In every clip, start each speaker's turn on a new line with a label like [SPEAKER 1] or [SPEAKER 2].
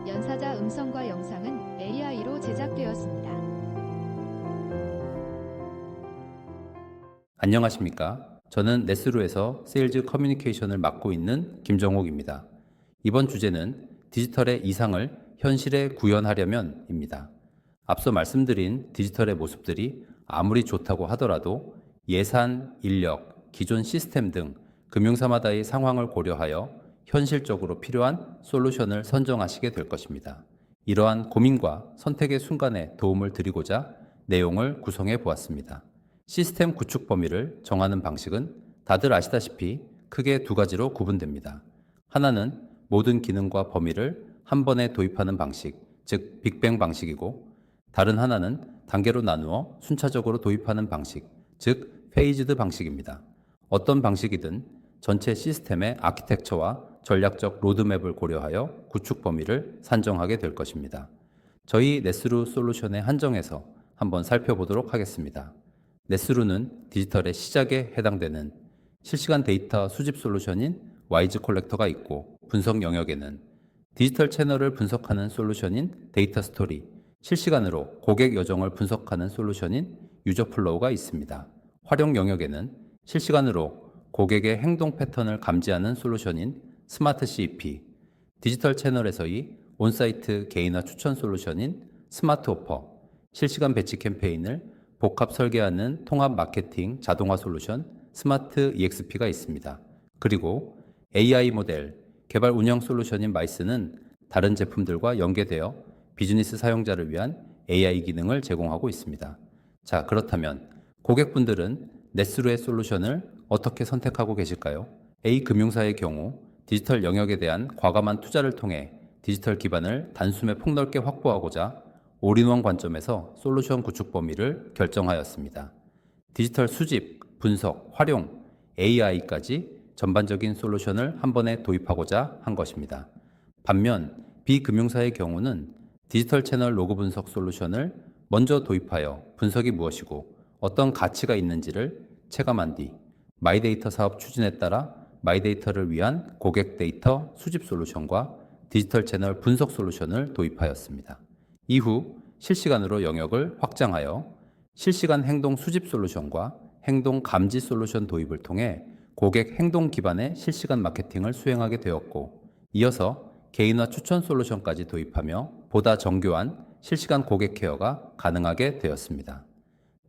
[SPEAKER 1] 연사자 음성과 영상은 AI로 제작되었습니다.
[SPEAKER 2] 안녕하십니까? 저는 네스루에서 세일즈 커뮤니케이션을 맡고 있는 김정옥입니다. 이번 주제는 디지털의 이상을 현실에 구현하려면입니다. 앞서 말씀드린 디지털의 모습들이 아무리 좋다고 하더라도 예산, 인력, 기존 시스템 등 금융사마다의 상황을 고려하여 현실적으로 필요한 솔루션을 선정하시게 될 것입니다. 이러한 고민과 선택의 순간에 도움을 드리고자 내용을 구성해 보았습니다. 시스템 구축 범위를 정하는 방식은 다들 아시다시피 크게 두 가지로 구분됩니다. 하나는 모든 기능과 범위를 한 번에 도입하는 방식, 즉 빅뱅 방식이고, 다른 하나는 단계로 나누어 순차적으로 도입하는 방식, 즉 페이즈드 방식입니다. 어떤 방식이든 전체 시스템의 아키텍처와 전략적 로드맵을 고려하여 구축 범위를 산정하게 될 것입니다. 저희 네스루 솔루션의 한정에서 한번 살펴보도록 하겠습니다. 네스루는 디지털의 시작에 해당되는 실시간 데이터 수집 솔루션인 와이즈 콜렉터가 있고, 분석 영역에는 디지털 채널을 분석하는 솔루션인 데이터 스토리, 실시간으로 고객 여정을 분석하는 솔루션인 유저 플로우가 있습니다. 활용 영역에는 실시간으로 고객의 행동 패턴을 감지하는 솔루션인 스마트 CEP, 디지털 채널에서의 온사이트 개인화 추천 솔루션인 스마트 오퍼, 실시간 배치 캠페인을 복합 설계하는 통합 마케팅 자동화 솔루션 스마트 EXP가 있습니다. 그리고 AI 모델 개발 운영 솔루션인 마이스는 다른 제품들과 연계되어 비즈니스 사용자를 위한 AI 기능을 제공하고 있습니다. 자, 그렇다면 고객분들은 네스루의 솔루션을 어떻게 선택하고 계실까요? A 금융사의 경우 디지털 영역에 대한 과감한 투자를 통해 디지털 기반을 단숨에 폭넓게 확보하고자 올인원 관점에서 솔루션 구축 범위를 결정하였습니다. 디지털 수집, 분석, 활용, AI까지 전반적인 솔루션을 한 번에 도입하고자 한 것입니다. 반면 비금융사의 경우는 디지털 채널 로그 분석 솔루션을 먼저 도입하여 분석이 무엇이고 어떤 가치가 있는지를 체감한 뒤 마이데이터 사업 추진에 따라 마이데이터를 위한 고객 데이터 수집 솔루션과 디지털 채널 분석 솔루션을 도입하였습니다. 이후 실시간으로 영역을 확장하여 실시간 행동 수집 솔루션과 행동 감지 솔루션 도입을 통해 고객 행동 기반의 실시간 마케팅을 수행하게 되었고, 이어서 개인화 추천 솔루션까지 도입하며 보다 정교한 실시간 고객 케어가 가능하게 되었습니다.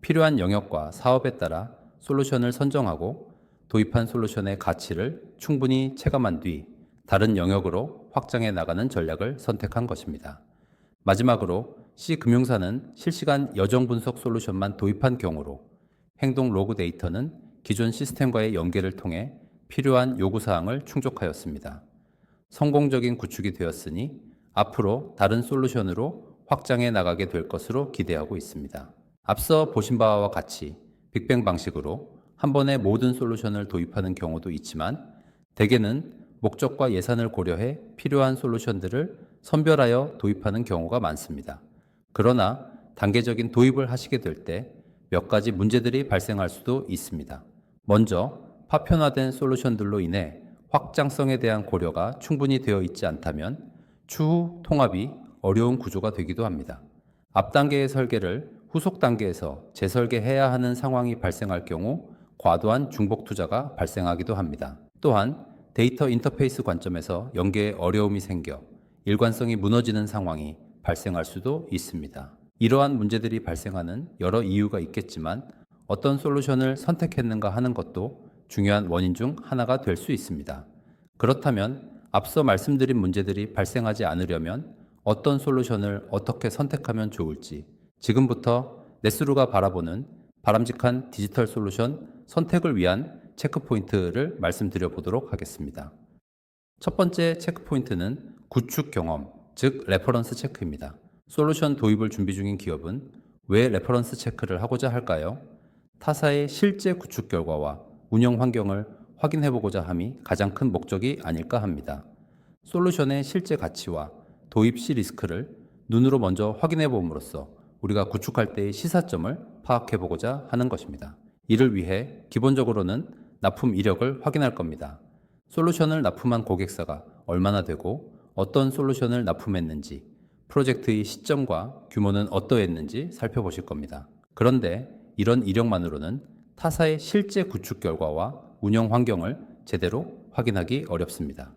[SPEAKER 2] 필요한 영역과 사업에 따라 솔루션을 선정하고 도입한 솔루션의 가치를 충분히 체감한 뒤 다른 영역으로 확장해 나가는 전략을 선택한 것입니다. 마지막으로 C금융사는 실시간 여정 분석 솔루션만 도입한 경우로 행동 로그 데이터는 기존 시스템과의 연계를 통해 필요한 요구사항을 충족하였습니다. 성공적인 구축이 되었으니 앞으로 다른 솔루션으로 확장해 나가게 될 것으로 기대하고 있습니다. 앞서 보신 바와 같이 빅뱅 방식으로 한 번에 모든 솔루션을 도입하는 경우도 있지만, 대개는 목적과 예산을 고려해 필요한 솔루션들을 선별하여 도입하는 경우가 많습니다. 그러나 단계적인 도입을 하시게 될 때 몇 가지 문제들이 발생할 수도 있습니다. 먼저 파편화된 솔루션들로 인해 확장성에 대한 고려가 충분히 되어 있지 않다면 추후 통합이 어려운 구조가 되기도 합니다. 앞 단계의 설계를 후속 단계에서 재설계해야 하는 상황이 발생할 경우 과도한 중복 투자가 발생하기도 합니다. 또한 데이터 인터페이스 관점에서 연계에 어려움이 생겨 일관성이 무너지는 상황이 발생할 수도 있습니다. 이러한 문제들이 발생하는 여러 이유가 있겠지만 어떤 솔루션을 선택했는가 하는 것도 중요한 원인 중 하나가 될 수 있습니다. 그렇다면 앞서 말씀드린 문제들이 발생하지 않으려면 어떤 솔루션을 어떻게 선택하면 좋을지 지금부터 네스루가 바라보는 바람직한 디지털 솔루션 선택을 위한 체크포인트를 말씀드려 보도록 하겠습니다. 첫 번째 체크포인트는 구축 경험, 즉 레퍼런스 체크입니다. 솔루션 도입을 준비 중인 기업은 왜 레퍼런스 체크를 하고자 할까요? 타사의 실제 구축 결과와 운영 환경을 확인해 보고자 함이 가장 큰 목적이 아닐까 합니다. 솔루션의 실제 가치와 도입 시 리스크를 눈으로 먼저 확인해 봄으로써 우리가 구축할 때의 시사점을 파악해 보고자 하는 것입니다. 이를 위해 기본적으로는 납품 이력을 확인할 겁니다. 솔루션을 납품한 고객사가 얼마나 되고 어떤 솔루션을 납품했는지, 프로젝트의 시점과 규모는 어떠했는지 살펴보실 겁니다. 그런데 이런 이력만으로는 타사의 실제 구축 결과와 운영 환경을 제대로 확인하기 어렵습니다.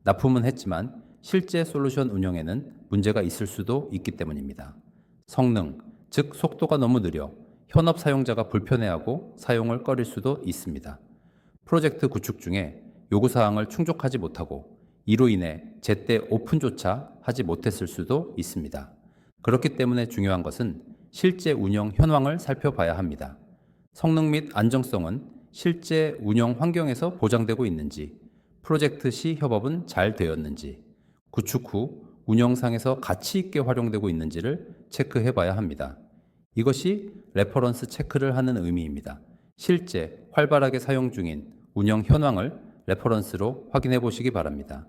[SPEAKER 2] 납품은 했지만 실제 솔루션 운영에는 문제가 있을 수도 있기 때문입니다. 성능, 즉 속도가 너무 느려 현업 사용자가 불편해하고 사용을 꺼릴 수도 있습니다. 프로젝트 구축 중에 요구사항을 충족하지 못하고 이로 인해 제때 오픈조차 하지 못했을 수도 있습니다. 그렇기 때문에 중요한 것은 실제 운영 현황을 살펴봐야 합니다. 성능 및 안정성은 실제 운영 환경에서 보장되고 있는지, 프로젝트 시 협업은 잘 되었는지, 구축 후 운영상에서 가치 있게 활용되고 있는지를 체크해 봐야 합니다. 이것이 레퍼런스 체크를 하는 의미입니다. 실제 활발하게 사용 중인 운영 현황을 레퍼런스로 확인해 보시기 바랍니다.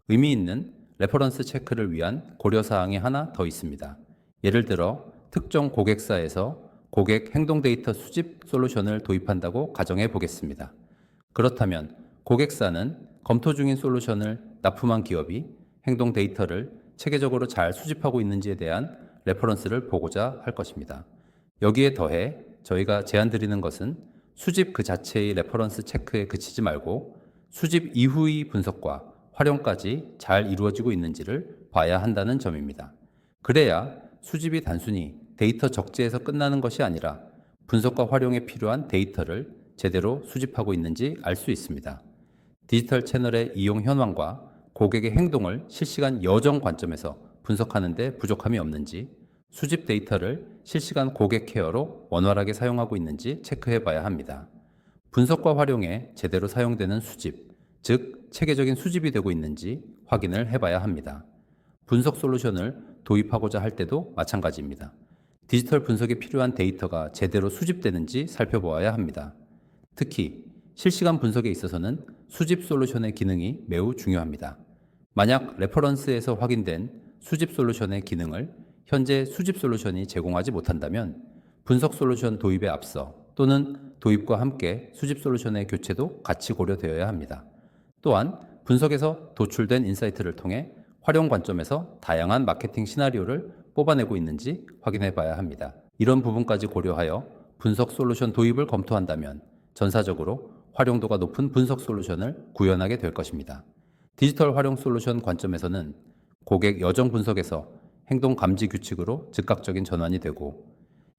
[SPEAKER 2] 의미 있는 레퍼런스 체크를 위한 고려사항이 하나 더 있습니다. 예를 들어 특정 고객사에서 고객 행동 데이터 수집 솔루션을 도입한다고 가정해 보겠습니다. 그렇다면 고객사는 검토 중인 솔루션을 납품한 기업이 행동 데이터를 체계적으로 잘 수집하고 있는지에 대한 레퍼런스를 보고자 할 것입니다. 여기에 더해 저희가 제안드리는 것은 수집 그 자체의 레퍼런스 체크에 그치지 말고 수집 이후의 분석과 활용까지 잘 이루어지고 있는지를 봐야 한다는 점입니다. 그래야 수집이 단순히 데이터 적재에서 끝나는 것이 아니라 분석과 활용에 필요한 데이터를 제대로 수집하고 있는지 알 수 있습니다. 디지털 채널의 이용 현황과 고객의 행동을 실시간 여정 관점에서 분석하는 데 부족함이 없는지, 수집 데이터를 실시간 고객 케어로 원활하게 사용하고 있는지 체크해 봐야 합니다. 분석과 활용에 제대로 사용되는 수집, 즉 체계적인 수집이 되고 있는지 확인을 해봐야 합니다. 분석 솔루션을 도입하고자 할 때도 마찬가지입니다. 디지털 분석에 필요한 데이터가 제대로 수집되는지 살펴보아야 합니다. 특히 실시간 분석에 있어서는 수집 솔루션의 기능이 매우 중요합니다. 만약 레퍼런스에서 확인된 수집 솔루션의 기능을 현재 수집 솔루션이 제공하지 못한다면 분석 솔루션 도입에 앞서 또는 도입과 함께 수집 솔루션의 교체도 같이 고려되어야 합니다. 또한 분석에서 도출된 인사이트를 통해 활용 관점에서 다양한 마케팅 시나리오를 뽑아내고 있는지 확인해 봐야 합니다. 이런 부분까지 고려하여 분석 솔루션 도입을 검토한다면 전사적으로 활용도가 높은 분석 솔루션을 구현하게 될 것입니다. 디지털 활용 솔루션 관점에서는 고객 여정 분석에서 행동 감지 규칙으로 즉각적인 전환이 되고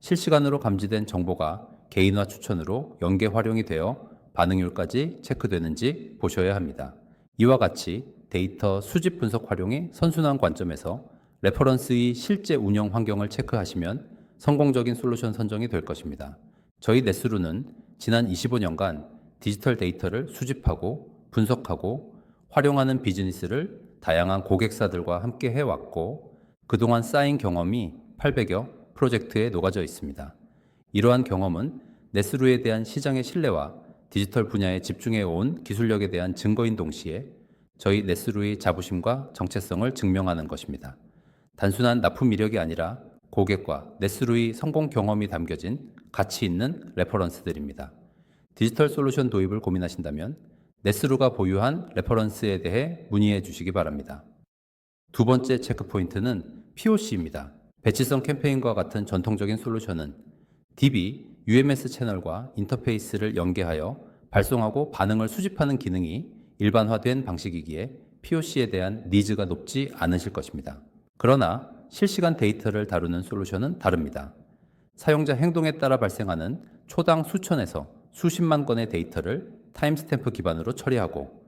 [SPEAKER 2] 실시간으로 감지된 정보가 개인화 추천으로 연계 활용이 되어 반응률까지 체크되는지 보셔야 합니다. 이와 같이 데이터 수집 분석 활용의 선순환 관점에서 레퍼런스의 실제 운영 환경을 체크하시면 성공적인 솔루션 선정이 될 것입니다. 저희 네스루는 지난 25년간 디지털 데이터를 수집하고 분석하고 활용하는 비즈니스를 다양한 고객사들과 함께 해왔고 그동안 쌓인 경험이 800여 프로젝트에 녹아져 있습니다. 이러한 경험은 네스루에 대한 시장의 신뢰와 디지털 분야에 집중해 온 기술력에 대한 증거인 동시에 저희 네스루의 자부심과 정체성을 증명하는 것입니다. 단순한 납품 이력이 아니라 고객과 네스루의 성공 경험이 담겨진 가치 있는 레퍼런스들입니다. 디지털 솔루션 도입을 고민하신다면 네스루가 보유한 레퍼런스에 대해 문의해 주시기 바랍니다. 두 번째 체크 포인트는 POC입니다. 배치성 캠페인과 같은 전통적인 솔루션은 DB, UMS 채널과 인터페이스를 연계하여 발송하고 반응을 수집하는 기능이 일반화된 방식이기에 POC에 대한 니즈가 높지 않으실 것입니다. 그러나 실시간 데이터를 다루는 솔루션은 다릅니다. 사용자 행동에 따라 발생하는 초당 수천에서 수십만 건의 데이터를 타임스탬프 기반으로 처리하고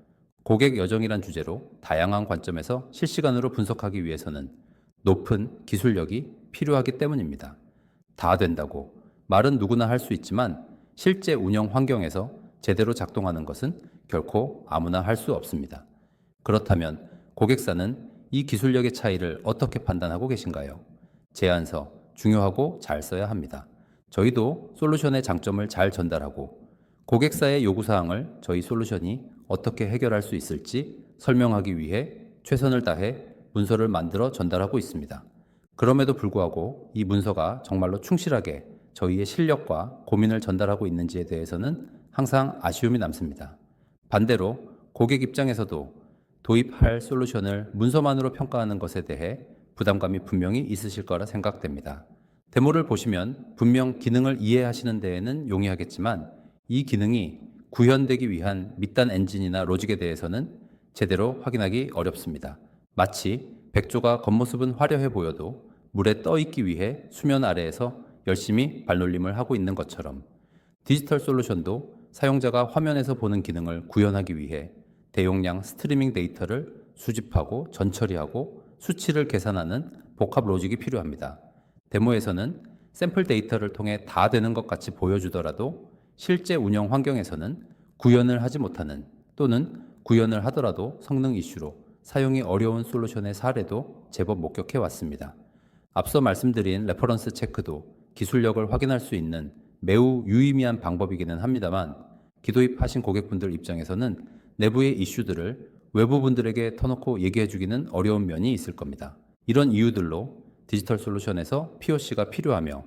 [SPEAKER 2] 고객 여정이란 주제로 다양한 관점에서 실시간으로 분석하기 위해서는 높은 기술력이 필요하기 때문입니다. 다 된다고 말은 누구나 할 수 있지만 실제 운영 환경에서 제대로 작동하는 것은 결코 아무나 할 수 없습니다. 그렇다면 고객사는 이 기술력의 차이를 어떻게 판단하고 계신가요? 제안서 중요하고 잘 써야 합니다. 저희도 솔루션의 장점을 잘 전달하고 고객사의 요구사항을 저희 솔루션이 어떻게 해결할 수 있을지 설명하기 위해 최선을 다해 문서를 만들어 전달하고 있습니다. 그럼에도 불구하고 이 문서가 정말로 충실하게 저희의 실력과 고민을 전달하고 있는지에 대해서는 항상 아쉬움이 남습니다. 반대로 고객 입장에서도 도입할 솔루션을 문서만으로 평가하는 것에 대해 부담감이 분명히 있으실 거라 생각됩니다. 데모를 보시면 분명 기능을 이해하시는 데에는 용이하겠지만 이 기능이 구현되기 위한 밑단 엔진이나 로직에 대해서는 제대로 확인하기 어렵습니다. 마치 백조가 겉모습은 화려해 보여도 물에 떠 있기 위해 수면 아래에서 열심히 발놀림을 하고 있는 것처럼 디지털 솔루션도 사용자가 화면에서 보는 기능을 구현하기 위해 대용량 스트리밍 데이터를 수집하고 전처리하고 수치를 계산하는 복합 로직이 필요합니다. 데모에서는 샘플 데이터를 통해 다 되는 것 같이 보여주더라도 실제 운영 환경에서는 구현을 하지 못하는 또는 구현을 하더라도 성능 이슈로 사용이 어려운 솔루션의 사례도 제법 목격해 왔습니다. 앞서 말씀드린 레퍼런스 체크도 기술력을 확인할 수 있는 매우 유의미한 방법이기는 합니다만 기도입하신 고객분들 입장에서는 내부의 이슈들을 외부분들에게 터놓고 얘기해 주기는 어려운 면이 있을 겁니다. 이런 이유들로 디지털 솔루션에서 POC가 필요하며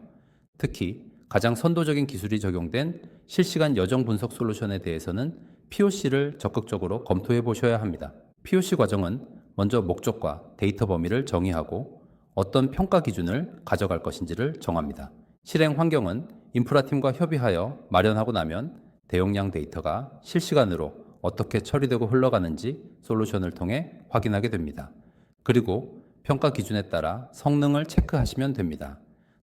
[SPEAKER 2] 특히 가장 선도적인 기술이 적용된 실시간 여정 분석 솔루션에 대해서는 POC를 적극적으로 검토해 보셔야 합니다. POC 과정은 먼저 목적과 데이터 범위를 정의하고 어떤 평가 기준을 가져갈 것인지를 정합니다. 실행 환경은 인프라팀과 협의하여 마련하고 나면 대용량 데이터가 실시간으로 어떻게 처리되고 흘러가는지 솔루션을 통해 확인하게 됩니다. 그리고 평가 기준에 따라 성능을 체크하시면 됩니다.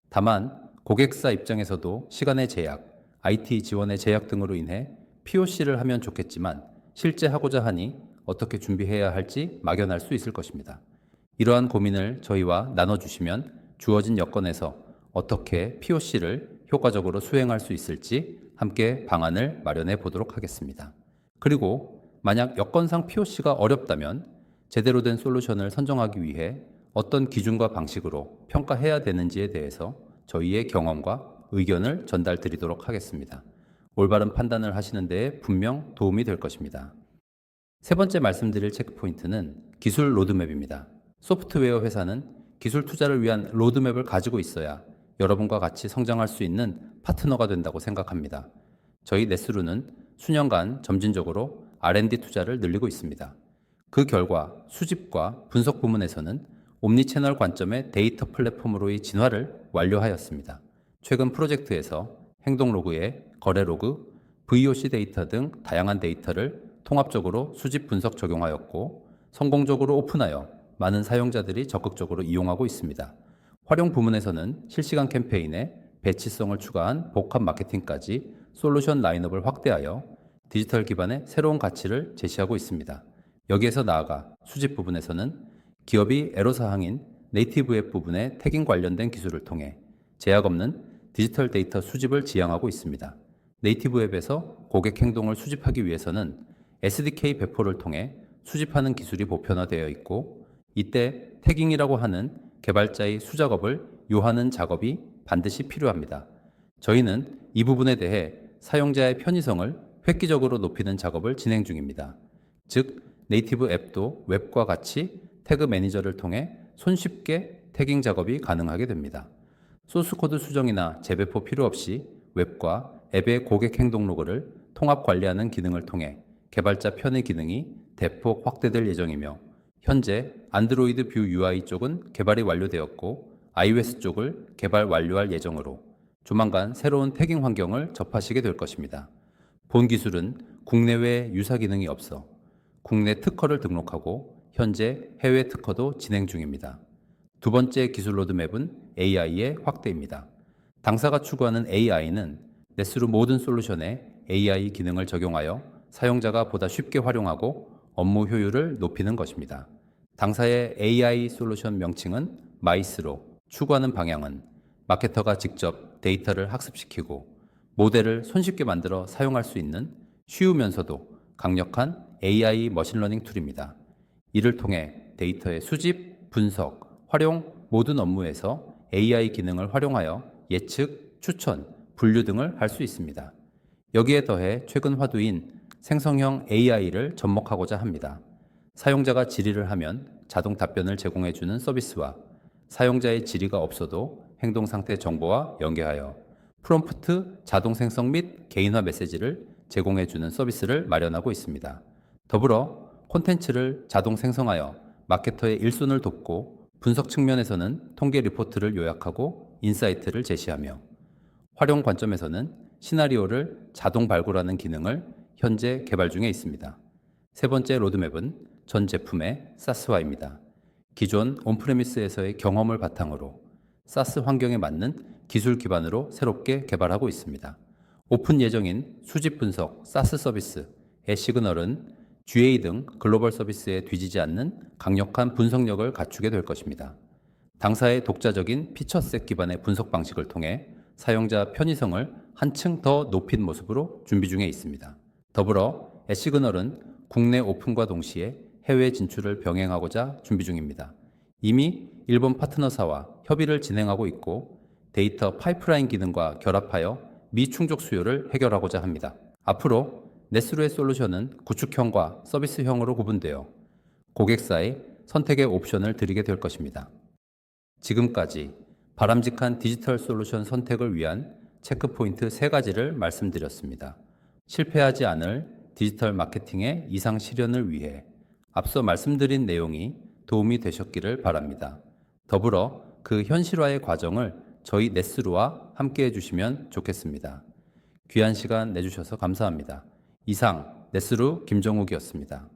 [SPEAKER 2] 다만 고객사 입장에서도 시간의 제약, IT 지원의 제약 등으로 인해 POC를 하면 좋겠지만 실제 하고자 하니 어떻게 준비해야 할지 막연할 수 있을 것입니다. 이러한 고민을 저희와 나눠주시면 주어진 여건에서 어떻게 POC를 효과적으로 수행할 수 있을지 함께 방안을 마련해 보도록 하겠습니다. 그리고 만약 여건상 POC가 어렵다면 제대로 된 솔루션을 선정하기 위해 어떤 기준과 방식으로 평가해야 되는지에 대해서 저희의 경험과 의견을 전달 드리도록 하겠습니다. 올바른 판단을 하시는 데에 분명 도움이 될 것입니다. 세 번째 말씀드릴 체크포인트는 기술 로드맵입니다. 소프트웨어 회사는 기술 투자를 위한 로드맵을 가지고 있어야 여러분과 같이 성장할 수 있는 파트너가 된다고 생각합니다. 저희 네스루는 수년간 점진적으로 R&D 투자를 늘리고 있습니다. 그 결과 수집과 분석 부문에서는 옴니채널 관점의 데이터 플랫폼으로의 진화를 완료하였습니다. 최근 프로젝트에서 행동 로그에 거래 로그, VOC 데이터 등 다양한 데이터를 통합적으로 수집 분석 적용하였고 성공적으로 오픈하여 많은 사용자들이 적극적으로 이용하고 있습니다. 활용 부문에서는 실시간 캠페인에 배치성을 추가한 복합 마케팅까지 솔루션 라인업을 확대하여 디지털 기반의 새로운 가치를 제시하고 있습니다. 여기에서 나아가 수집 부분에서는 기업이 애로사항인 네이티브 앱 부분의 태깅 관련된 기술을 통해 제약 없는 디지털 데이터 수집을 지향하고 있습니다. 네이티브 앱에서 고객 행동을 수집하기 위해서는 SDK 배포를 통해 수집하는 기술이 보편화되어 있고 이때 태깅이라고 하는 개발자의 수작업을 요하는 작업이 반드시 필요합니다. 저희는 이 부분에 대해 사용자의 편의성을 획기적으로 높이는 작업을 진행 중입니다. 즉, 네이티브 앱도 웹과 같이 태그 매니저를 통해 손쉽게 태깅 작업이 가능하게 됩니다. 소스코드 수정이나 재배포 필요 없이 웹과 앱의 고객 행동 로그를 통합 관리하는 기능을 통해 개발자 편의 기능이 대폭 확대될 예정이며 현재 안드로이드 뷰 UI 쪽은 개발이 완료되었고 iOS 쪽을 개발 완료할 예정으로 조만간 새로운 태깅 환경을 접하시게 될 것입니다. 본 기술은 국내외 유사 기능이 없어 국내 특허를 등록하고 현재 해외 특허도 진행 중입니다. 두 번째 기술 로드맵은 AI의 확대입니다. 당사가 추구하는 AI는 네스루 모든 솔루션에 AI 기능을 적용하여 사용자가 보다 쉽게 활용하고 업무 효율을 높이는 것입니다. 당사의 AI 솔루션 명칭은 마이스로, 추구하는 방향은 마케터가 직접 데이터를 학습시키고 모델을 손쉽게 만들어 사용할 수 있는 쉬우면서도 강력한 AI 머신러닝 툴입니다. 이를 통해 데이터의 수집, 분석, 활용 모든 업무에서 AI 기능을 활용하여 예측, 추천, 분류 등을 할 수 있습니다. 여기에 더해 최근 화두인 생성형 AI를 접목하고자 합니다. 사용자가 질의를 하면 자동 답변을 제공해주는 서비스와 사용자의 질의가 없어도 행동 상태 정보와 연계하여 프롬프트 자동 생성 및 개인화 메시지를 제공해주는 서비스를 마련하고 있습니다. 더불어 콘텐츠를 자동 생성하여 마케터의 일손을 돕고 분석 측면에서는 통계 리포트를 요약하고 인사이트를 제시하며 활용 관점에서는 시나리오를 자동 발굴하는 기능을 현재 개발 중에 있습니다. 세 번째 로드맵은 전 제품의 SaaS화입니다. 기존 온프레미스에서의 경험을 바탕으로 SaaS 환경에 맞는 기술 기반으로 새롭게 개발하고 있습니다. 오픈 예정인 수집 분석 SaaS 서비스 애시그널은 GA 등 글로벌 서비스에 뒤지지 않는 강력한 분석력을 갖추게 될 것입니다. 당사의 독자적인 피처셋 기반의 분석 방식을 통해 사용자 편의성을 한층 더 높인 모습으로 준비 중에 있습니다. 더불어 애시그널은 국내 오픈과 동시에 해외 진출을 병행하고자 준비 중입니다. 이미 일본 파트너사와 협의를 진행하고 있고 데이터 파이프라인 기능과 결합하여 미충족 수요를 해결하고자 합니다. 앞으로 네스루의 솔루션은 구축형과 서비스형으로 구분되어 고객사의 선택의 옵션을 드리게 될 것입니다. 지금까지 바람직한 디지털 솔루션 선택을 위한 체크포인트 3가지를 말씀드렸습니다. 실패하지 않을 디지털 마케팅의 이상 실현을 위해 앞서 말씀드린 내용이 도움이 되셨기를 바랍니다. 더불어 그 현실화의 과정을 저희 네스루와 함께 해주시면 좋겠습니다. 귀한 시간 내주셔서 감사합니다. 이상 네스루 김정욱이었습니다.